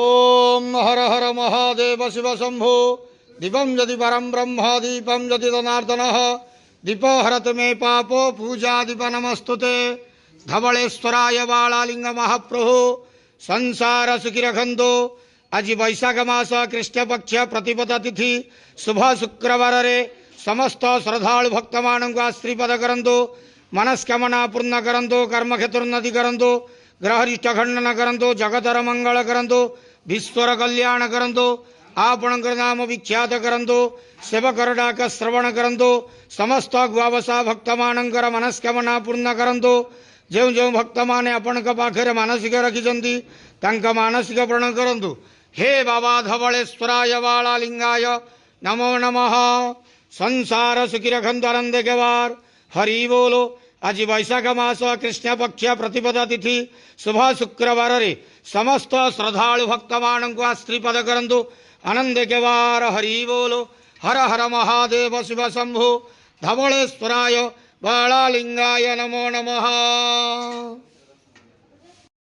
ओम हर हर महादेव शिव शंभो। दीपम यदि परम ब्रह्म दीपम यदि जनार्दन दीपो हरत मे पापो पूजा दीप नमस्तुते। धवलेश्वराय बालालिंग महाप्रभु संसार सुखी रखंतो। आज वैशाख मास कृष्ण पक्ष प्रतिपदा तिथि शुभ शुक्रवार रे समस्त श्रद्धालु भक्त मान आश्रीपद करंतु। मनस्कामना पूर्ण करंतु। कर्म क्षेत्रोन्नति करंतु। ग्रहरिष्ट खंडन करंतु। जगतर मंगल करंतु। विश्वर कल्याण करंतु। आपणकर नाम विख्यात करंतु। सेवकर डाक श्रवण करंतु। समस्त गुआवसा भक्त मानकर मनस्कामना पूर्ण करंतु। जो जो भक्त माने आपण पाखे मानसिक रखिंट तांका मानसिक पूर्ण करंतु। हे बाबा धवलेश्वराय बालालिंगाय नमो नमः। संसार सुखी रखंतु आनंद केवार। हरि बोलो। आज वैशाख मास कृष्ण पक्ष प्रतिपदा तिथि शुभ शुक्रवार रे समस्त श्रद्धालु भक्त मान आश्रीपद करंतु। आनंद केवार। हरि बोलो। हर हर महादेव शिव शंभो। धवलेश्वराय बालालिंगाय नमो नमः।